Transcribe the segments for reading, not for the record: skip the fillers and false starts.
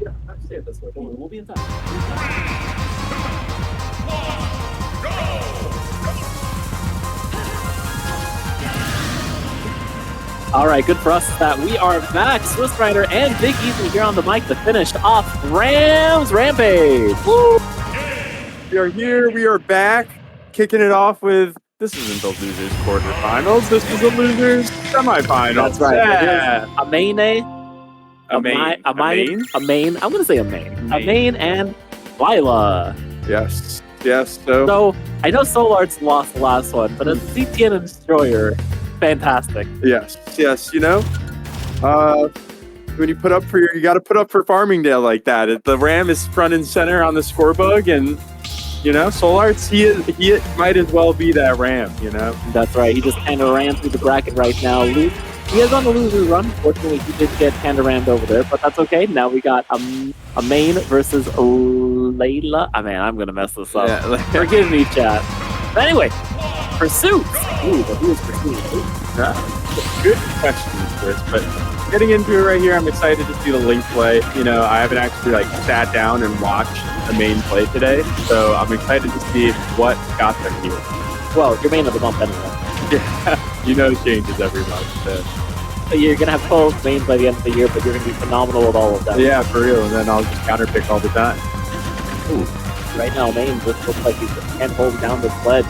Yeah, I say it this way. Don't worry, we'll be in time. All right, good for us that we are back. Swiss Rider and Big Easy here on the mic to finish off Rams Rampage. Woo! We are here. We are back, kicking it off with. This isn't the losers quarterfinals. This is the losers semifinals. That's right. Yeah. Amayné. Amayné. Amayné. I'm gonna say Amayné. Amayné and Layla. Yes. Yes. So I know Soul Arts lost the last one, but as CTN and Destroyer, fantastic. Yes. Yes. You know, when you put up for you got to put up for Farmingdale like that. The Ram is front and center on the scorebook, and you know, Soul Arts, he might as well be that Ram. You know. That's right. He just kind of ran through the bracket right now. He is on the loser run. Fortunately, he did get kind of rammed over there, but that's okay. Now we got Amayné versus Layla. I mean, I'm gonna mess this up. Yeah. Forgive me, chat. But anyway, pursuits. Ooh, but who is pursuing? Good questions, Chris. But getting into it right here, I'm excited to see the Link play. You know, I haven't actually sat down and watched the main play today, so I'm excited to see what got them here. Well, you're main of the month anyway. Yeah, you know, it changes every month. So you're gonna have 12 mains by the end of the year, but you're gonna be phenomenal with all of them. Yeah, for real. And then I'll just counterpick all the time. Ooh. Right now, main just looks like he's hand holding down the sledge.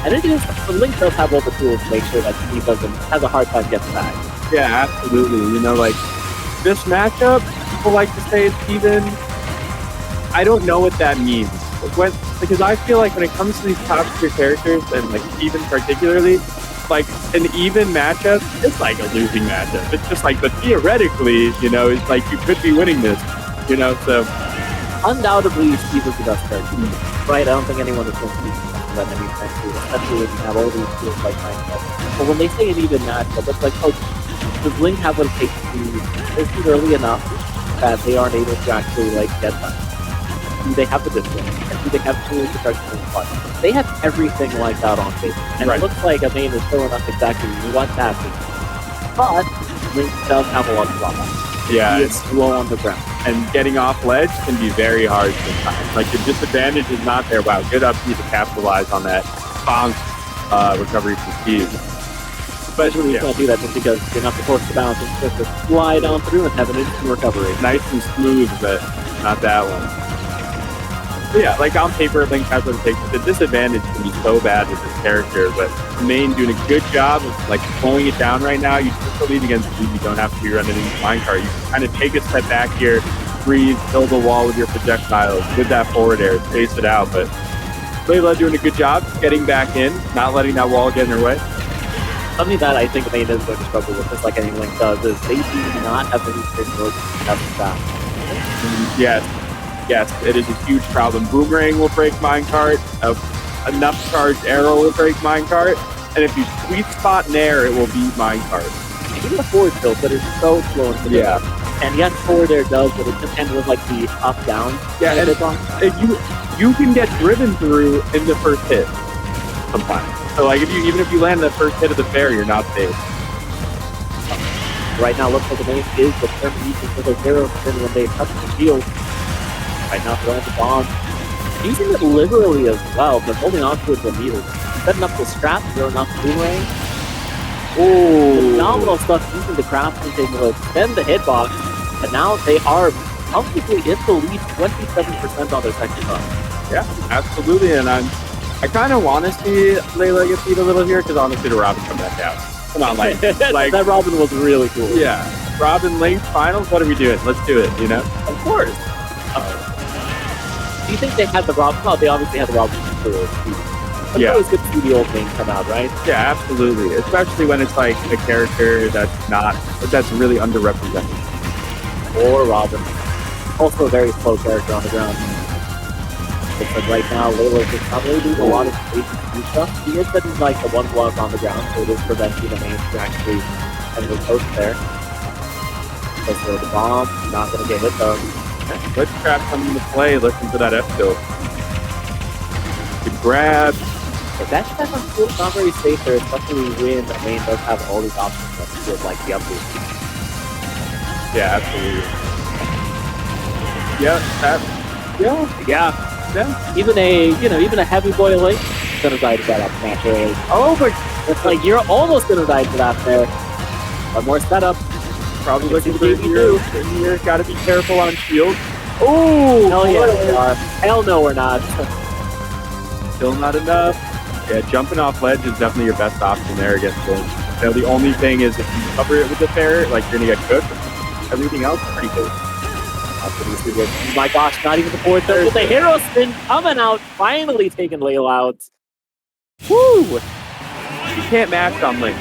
And it is, the Link does have all the tools to make sure that he has a hard time getting back. Yeah, absolutely. You know, this matchup, people like to say it's even. I don't know what that means. Because I feel like when it comes to these top tier characters, and even particularly, an even matchup, it's like a losing matchup. It's just but theoretically, you know, it's you could be winning this, you know, so. Undoubtedly, Steve is the best character. Right? I don't think anyone is going to be better than anytime soon, especially when you have all these tools like Minecraft. But when they say an even matchup, it's does Link have what it takes to this is early enough that they aren't able to actually get that? Do they have the distance? And do they have tools to start doing fun? They have everything like that on paper. And it looks like Amayné is showing us exactly what that means. But Link does have a lot of drawbacks. Yeah. He is slow on the ground. And getting off ledge can be very hard sometimes. The disadvantage is not there. Wow, good up to capitalize on that bonk recovery from Steve. Especially you can't do that just because you're not supposed to bounce and just to slide on through and have an instant recovery. Nice and smooth, but not that one. But yeah, on paper, Link has what it takes. The disadvantage can be so bad with this character, but Main doing a good job of slowing it down right now. You took the lead against Steve. You don't have to be running into minecart. You can kind of take a step back here, breathe, build a wall with your projectiles, with that forward air, space it out. But Layla doing a good job getting back in, not letting that wall get in her way. Something that I think Amayné is going to struggle with, just like any Link does, is they do not have any capability to test that. Yes, it is a huge problem. Boomerang will break minecart. Enough charged arrow will break minecart. And if you sweet spot in air, it will beat minecart. Even the forward tilt, but it's so slow and yeah. And yes, forward air does, but it just kind of was the up-down. Yeah, and you can get driven through in the first hit sometimes. So even if you land the first hit of the fair, you're not safe. Right now, looks like Amayné is the perfect using for those arrows when they touch the shield. Right now, throwing the bomb. Using it liberally as well, but holding on to it immediately. Setting up the strap, throwing up the boomerang. Oh, phenomenal stuff using the crafting thing to extend the hitbox. And now they are comfortably in the lead, 27% on their second run. Yeah, absolutely. And I kind of want to see Layla get beat a little here, because honestly, the Robin come back down. Come on, that Robin was really cool. Yeah, Robin Link finals. What are we doing? Let's do it. You know, of course. Do you think they had the Robin? Well, they obviously had the Robin for But it's always good to see the old name come out, right? Yeah, absolutely. Especially when it's a character that's really underrepresented. Or Robin. Also a very slow character on the ground. Looks like right now, Layla is probably doing a lot of basic stuff. He is getting the one block on the ground, so it is preventing the main to actually have the post there. So throw the bomb, not going to get hit though. Let's trap coming into play, looking for that F-tilt. Good grab. But that on field is not very safe there, especially when the main does have all these options. with like the update. Yeah, absolutely. Yeah. Even a heavy boy Link is gonna die to that up match early. Oh, but It's like you're almost gonna die to that there. One more setup. probably looking for Maybe here. Gotta be careful on shield. Oh, hell yeah, we are. Hell no, we're not. Still not enough. Yeah, jumping off ledge is definitely your best option there against Link. You know, the only thing is if you cover it with the fair, like you're gonna get cooked. Everything else is pretty good. Oh my gosh, not even the fourth third. With the hero spin coming out, finally taking Layla out. Woo! You can't mash on Link.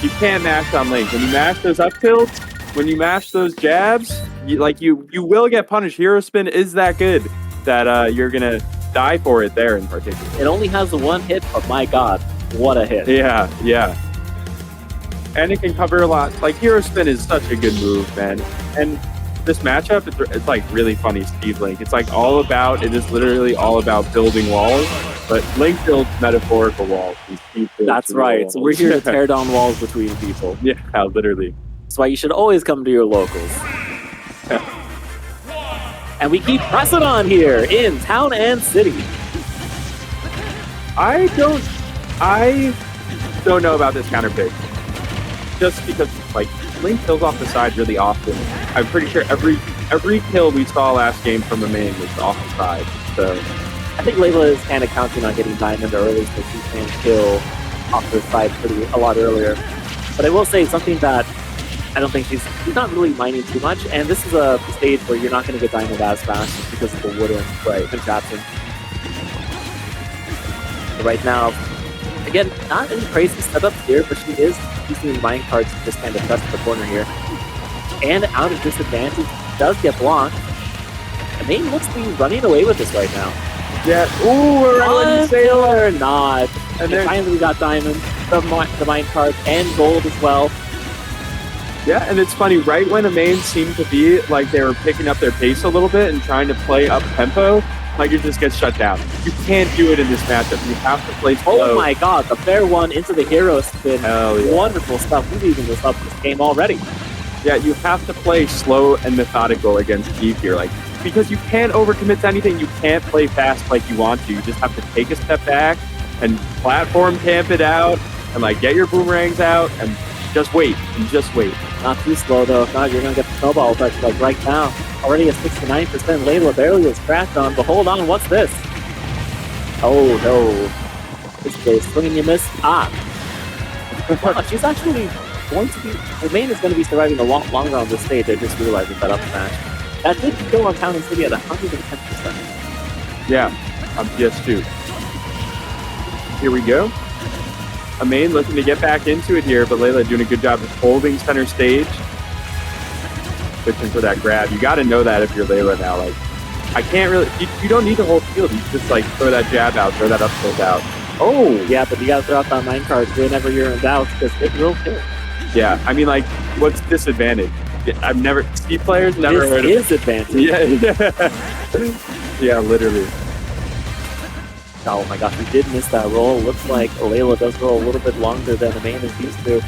You can't mash on Link. When you mash those up tilts, when you mash those jabs, you will get punished. Hero spin is that good that you're gonna die for it there in particular. It only has the one hit, but my god, what a hit. Yeah. And it can cover a lot. Like, hero spin is such a good move, man. And this matchup, it's like really funny Steve Link. It's like it is literally all about building walls, but Link builds metaphorical walls. That's right. So we're here to tear down walls between people. Yeah, literally. That's why you should always come to your locals. And we keep pressing on here in town and city. I don't know about this counter pick. Just because, like, Link kills off the side really often. I'm pretty sure every kill we saw last game from Amayné was off the side. So I think Layla is kind of counting on getting diamond early, so she can kill off the side a lot earlier. But I will say something that I don't think she's not really mining too much, and this is a stage where you're not going to get diamond as fast just because of the wooden contraption. Right now, again, not any crazy setups here, but she is using mine cards to just kind of press the corner here. And out of disadvantage, does get blocked. Amayné looks to be running away with this right now. yeah, we're running Sailor not. And And finally got diamond, the mine card, and gold as well. Yeah, and it's funny, right when Amayné seemed to be like they were picking up their pace a little bit and trying to play up tempo, like it just gets shut down. You can't do it in this matchup. You have to play slow. Oh my god, the fair one into the hero spin. Hell yeah. Wonderful stuff. We've even this up this game already. Yeah, you have to play slow and methodical against Steve here, like, because you can't overcommit to anything. You can't play fast like you want to. You just have to take a step back and platform camp it out and like get your boomerangs out and just wait. Not too slow though. If not, you're gonna get the snowball effect like right now. Already at 69%. Layla barely was cracked on, but hold on, what's this? Oh no. This case, swing and you miss. Wow, she's actually going to be. The main is going to be surviving a lot longer on this stage. I just realized that up smash. That did go on Town and City at 110%. Yeah, on PS2. Here we go. Amayné looking to get back into it here, but Layla doing a good job of holding center stage. Switching for that grab. You got to know that if you're Layla now. Like, I can't really. You don't need to hold field. You just like throw that jab out, throw that up tilt out. Oh yeah, but you got to throw out that mine card whenever you're in doubt because it will kill. Yeah, I mean, like, what's disadvantage? I've never Steve players never heard of this is advantage. Yeah, literally. Oh my gosh, we did miss that roll. Looks like Layla does roll a little bit longer than the main is used to.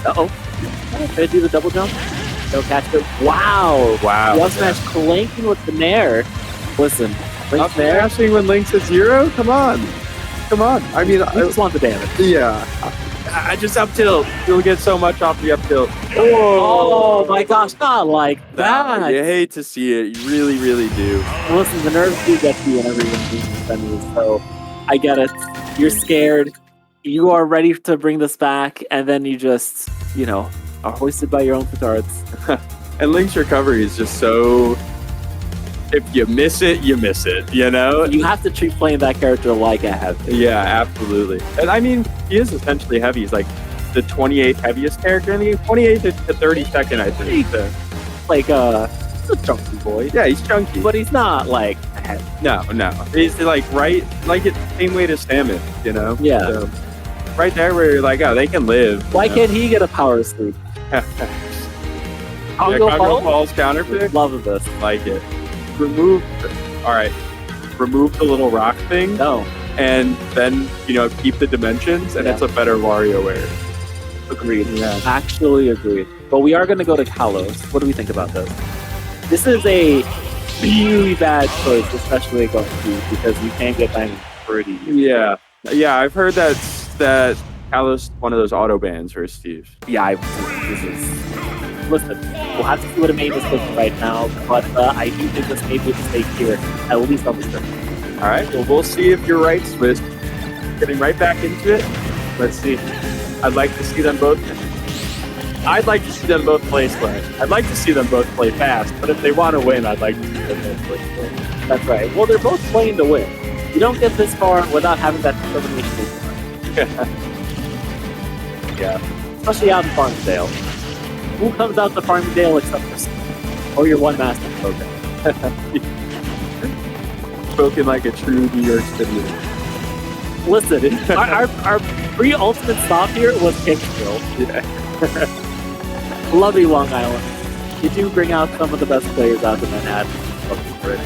Try to do the double jump. No catch it. Wow. Up smash clanking with the nair. Listen, Link's nair. Up smashing when Link's at 0? Come on. I mean, I just want the damage. Yeah. I just up tilt. You'll get so much off the up tilt. Oh my gosh, not like that. You hate to see it. You really, really do. Listen, the nerves do get to you whenever you're in these semis, so I get it. You're scared. You are ready to bring this back, and then you just, are hoisted by your own petards. And Link's recovery is just so... If you miss it, you miss it, You have to treat playing that character like a heavy. Yeah, absolutely. And I mean, he is essentially heavy. He's like the 28th heaviest character in the game. 28th to 32nd, I think. So. Like, he's a chunky boy. Yeah, he's chunky. But he's not, like, heavy. No. He's like it's the same way to Samus, Yeah. So, right there where you're like, oh, they can live. Why can't he get a power sleep? Congo Falls counter pick? Love this. Like it. Remove the little rock thing. No. And then, keep the dimensions, and it's a better WarioWare. Agreed. Yeah. Actually agreed. But we are going to go to Kalos. What do we think about this? This is a really bad choice, especially against Steve, because you can get diamond pretty easy. Yeah. I've heard that Kalos one of those auto bans for Steve. Yeah, this is... Listen, we'll have to see what Amayné is looking right now, but I do think this may be a mistake here, at least on the start. All right, well, we'll see if you're right, Swiss. Getting right back into it. Let's see. I'd like to see them both. I'd like to see them both play slow. I'd like to see them both play fast, but if they want to win, I'd like to see them both play slow. That's right. Well, they're both playing to win. You don't get this far without having that determination. Yeah. Especially out in Farmdale. Who comes out to Farmdale except for or your one master program? Spoken like a true New York City. Listen, our pre-ultimate stop here was Kingsville. Yeah. Lovely Long Island. You do bring out some of the best players out of Manhattan,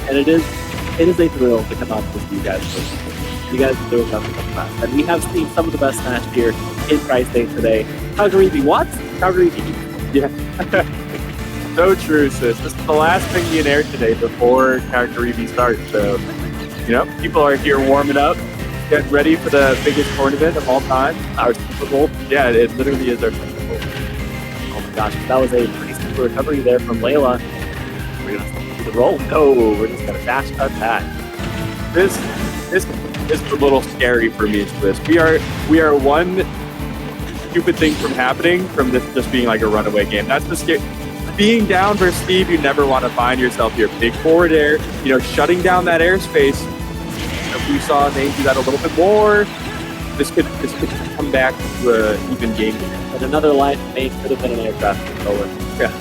and it is a thrill to come out to see you guys. You guys are doing nothing but fast, and we have seen some of the best Smash here in Tri-State today. Calgary what? Calgary. Yeah. So true, sis. This is the last thing being aired today before Calgary starts. So, people are here warming up, getting ready for the biggest tournament of all time, our Super Bowl. Yeah, it literally is our Super Bowl. Oh my gosh, that was a pretty super recovery there from Layla. We're gonna do the roll. No, we're just gonna dash cut that. This is a little scary for me, Swiss. We are one stupid thing from happening from this just being like a runaway game. That's the scary. Being down versus Steve, you never want to find yourself here. Big forward air, shutting down that airspace. If we saw Nate do that a little bit more, this could come back to an even game. And another line made could have been an aircraft controller. Yeah.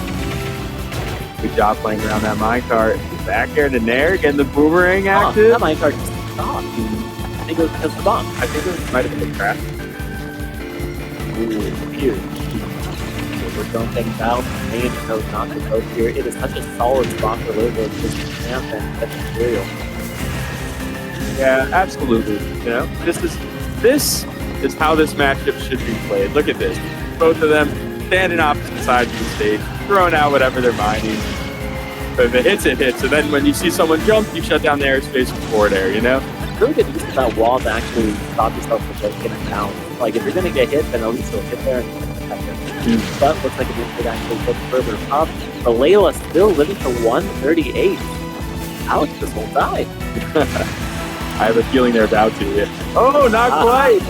Good job playing around that minecart. Back air to Nair, getting the boomerang active. That minecart just stopped. I think it was because of the bomb. I think it might have been a crash. Ooh, weird. We're throwing things out. Main knows not to go here. It is such a solid spot for Layla. Just camp and such material. Yeah, absolutely. This is how this matchup should be played. Look at this. Both of them standing opposite sides of the stage, throwing out whatever they're mining. But if it hits, it hits. And then when you see someone jump, you shut down the airspace with forward air, Really good use of that wall to actually stop yourself from just getting down. Like, if you're going to get hit, then at least you'll get there and protect it. But looks like it could actually put further up. But Layla still living to 138. Alex just won't die. I have a feeling they're about to. Yeah. Oh, not quite!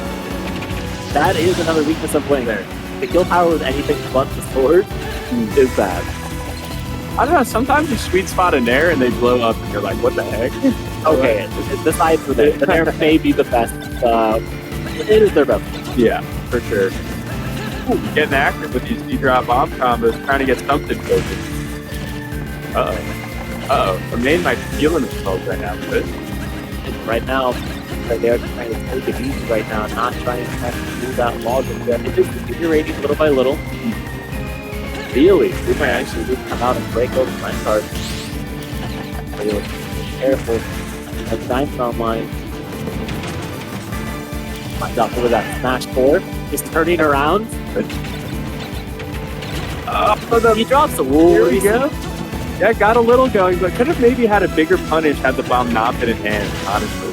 That is another weakness of Wing there. The kill power with anything but the sword is bad. I don't know, sometimes you sweet spot an air and they blow up and you're like, what the heck? Okay, besides the Nair. The Nair may be the best. It is their best. Yeah, for sure. Ooh, getting active with these D-drop bomb combos, trying to get something focused. Amayné might be feeling themselves right now, but right now, they're trying to take it easy right now, not trying to do that logic. It is deteriorating little by little. Really, we might actually just come out and break over the line card. Really careful. As Dime's online. Finds out over that smash forward. He's turning around. He drops the wall. Here we go. Yeah, got a little going, but could have maybe had a bigger punish had the bomb not been in hand, honestly.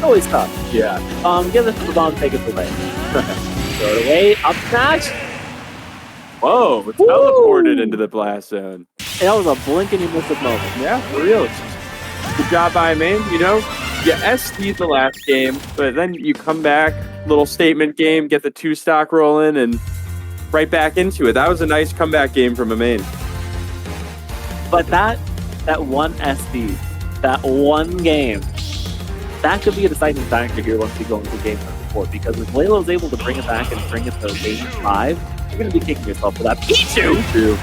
Always tough. Yeah. Give this to the bomb, take it away. Throw it away, up smash. Whoa, it's teleported into the blast zone. That was a blink and you miss it moment. Yeah, for real. Good job by Amayné. You SD'd the last game, but then you come back, little statement game, get the 2-stock rolling, and right back into it. That was a nice comeback game from Amayné. But that one SD, that one game, that could be a deciding factor here once we go into game number 4. Because if Layla is able to bring it back and bring it to game 5, you're going to be kicking yourself for that. Pichu!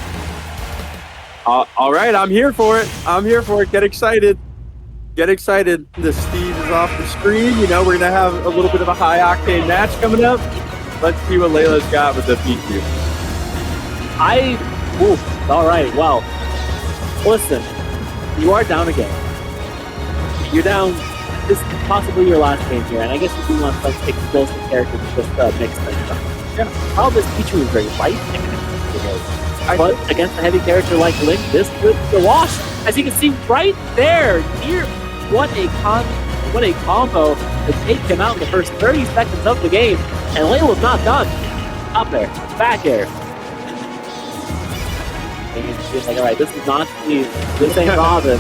All right, I'm here for it. Get excited. Get excited. The Steve is off the screen. We're going to have a little bit of a high-octane match coming up. Let's see what Layla's got with the Pichu. All right, well, listen, you are down again. You're down. This is possibly your last game here, and I guess you do want some explosive characters to just mix things up. Yeah. Problem is Pichu is very light. But against a heavy character like Link, this could be a wash. As you can see right there, here, what a combo to take him out in the first 30 seconds of the game. And Layla's not done. Up there, back air. And he's like, all right, this is not Steve. This ain't Robin.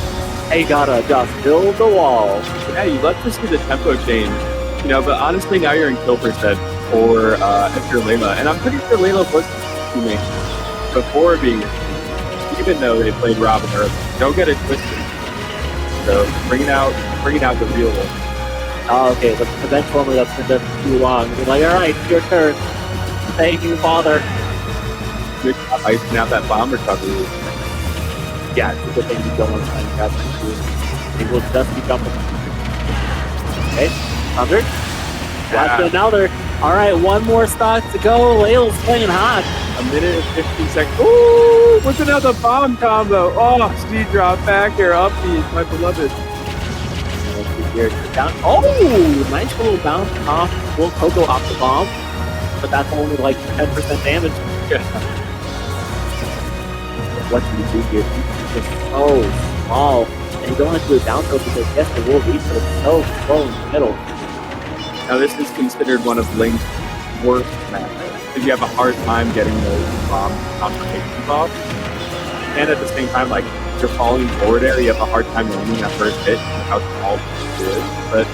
Hey, gotta just build the wall. Yeah, you love to see the tempo change, you know, but honestly, now you're in kill percent for if you're Layla. And I'm pretty sure Layla was teammate before being even though they played Robin early. Don't get it twisted. So bringing out the real one. Oh, okay, but eventually that's been done too long. You're like, all right, your turn. Thank you, father. Good job icing out that bomb recovery. Yeah, it's a good thing you don't want to try and catch him. He will just be jumping. Okay, 100. Watch another. All right, one more stock to go. Layla's playing hot. A minute and 15 seconds. Ooh, what's another bomb combo? Oh, speed drop back here, up these, my beloved. Down. Oh, nice little bounce off. Little Coco off the bomb, but that's only like 10% damage. Yeah. What do you do here? It's just so small, and you don't have to do a down throw because yes, it will reach, but it's so slow in the middle. Now this is considered one of Link's worst matches because you have a hard time getting those bomb confirmations off, and at the same time, like you're falling forward there, you have a hard time landing that first hit. How small it is, but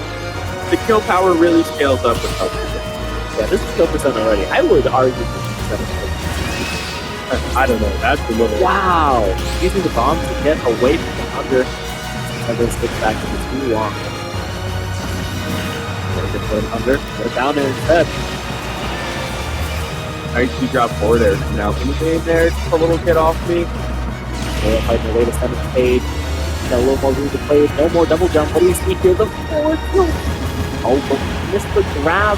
the kill power really scales up with other things. Yeah, this is kill percent already. I would argue this is 7%. I don't know. That's a little. Wow! Using the bombs to get away from the under. And then stick back to the too long. Under. They're down there instead. Nice you drop forward there. Now in the game there, just a little get off me. They're fighting their way to 7th stage. Got a little more room to play. No more double jump. What do you see here? The forward tilt. Oh, but missed the grab.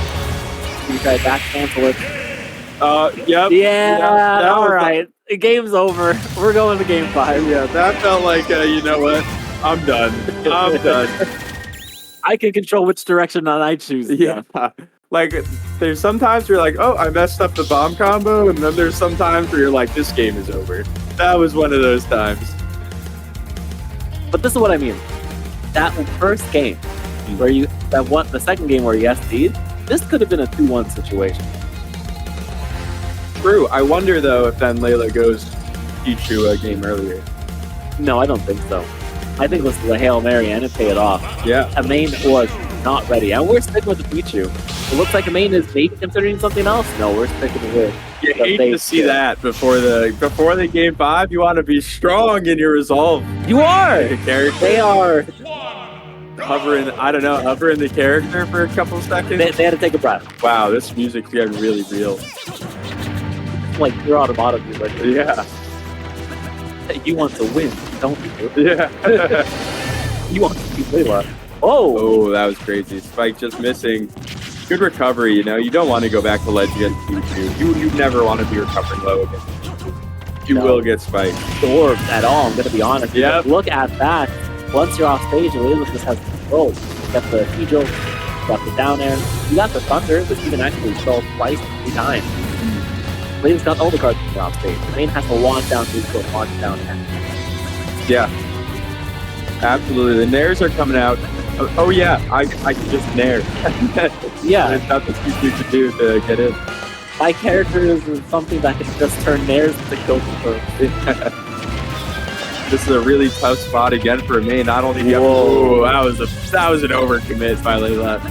You try to back cancel it. Yep. Yeah, all right. The game's over. We're going to game 5. Yeah, that felt like, you know what? I'm done. I'm done. I can control which direction I choose. Yeah. Like, there's sometimes where you're like, oh, I messed up the bomb combo, and then there's some times where you're like, this game is over. That was one of those times. But this is what I mean. That first game, where the second game where you SD'd, this could have been a 2-1 situation. True. I wonder, though, if then Layla goes Pichu a game earlier. No, I don't think so. I think this is a Hail Mary and it paid off. Yeah. Amayné was not ready. And we're sticking with the Pichu. It looks like Amayné is maybe considering something else. No, we're sticking with You hate to see that before the game 5. You want to be strong in your resolve. You are! The character. They are. Hovering the character for a couple seconds. They had to take a breath. Wow, this music's getting really real. Like pure automatic music. Yeah. You want to win, don't you? Yeah. You want to beat Layla. Oh, that was crazy. Spike just missing. Good recovery, you know. You don't want to go back to ledge against Pichu. You never want to be recovering low against Pichu. You will get spiked. Or at all, I'm going to be honest. Yeah. Look at that. Once you're off stage, Layla just has control. You got the Pichu, you got the down air, you got the thunder, which you can actually stall twice, 3 times. Layla's got all the cards when you're off stage. The main has to launch down neutral, launch down air. Yeah. Absolutely. The nairs are coming out. Oh yeah, I can just nair. Yeah. There's nothing you can do to get in. My character is something that can just turn nairs into kill confirm. This is a really tough spot again for me. Not only do you that was an overcommit by Layla.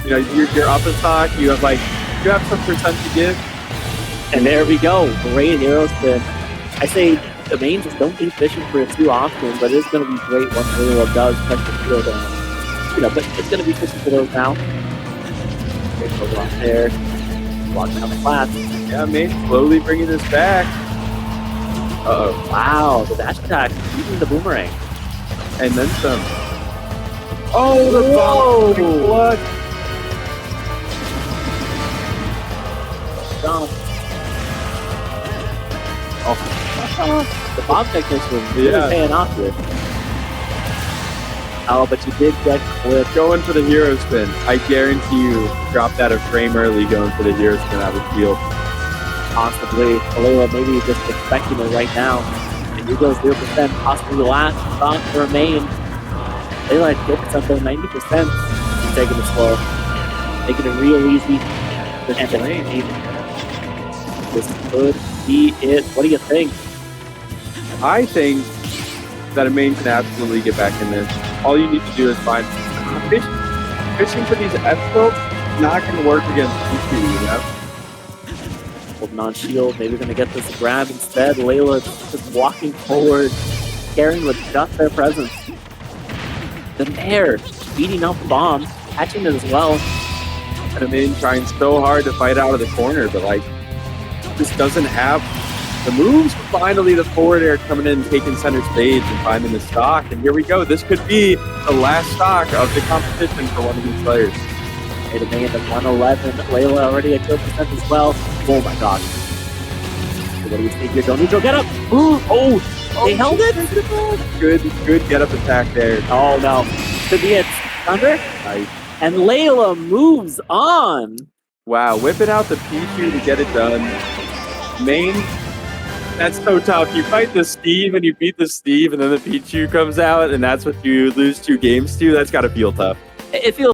You know, you're up a stock, you have some percent to give. And there we go. Great hero spin. I say the main just don't be fishing for it too often, but it's going to be great once Layla does touch the field down. You know, but it's going to be fishing for those now. Okay, so off there. Walking down the flat. Yeah, Main slowly bringing this back. Uh-oh. Wow, the dash attack using the boomerang. And then some. Oh, the blood. Down. Oh. The bomb technician was really paying off here. Oh, but you did get clipped. Going for the hero spin. I guarantee you dropped out a frame early going for the hero spin out of the field. Possibly. Layla maybe just expecting it right now. And you go 0%, possibly the last stock to remain. Layla gets up to 90%. He's taking it slow. Making it real easy. This could be it. What do you think? I think that Amayné can absolutely get back in this. All you need to do is find fishing for these F tilts. Not going to work against Pichu, you know. Holding on shield, maybe going to get this grab instead. Layla just walking forward, carrying with just their presence. The Nair beating up the bomb, catching it as well. And Amayné trying so hard to fight out of the corner, but like, just doesn't have the moves. Finally, the forward air coming in, taking center stage and finding the stock. And here we go. This could be the last stock of the competition for one of these players. Amayné at 111. Layla already at 2% as well. Oh my gosh. What do you think here? Don't need to get up. Oh, they held it. Good get up attack there. Oh no. Could be it. Thunder. Nice. And Layla moves on. Wow, whipping out the Pichu to get it done. Main, that's so tough. You fight the Steve and you beat the Steve, and then the Pichu comes out, and that's what you lose 2 games to. That's got to feel tough. It feels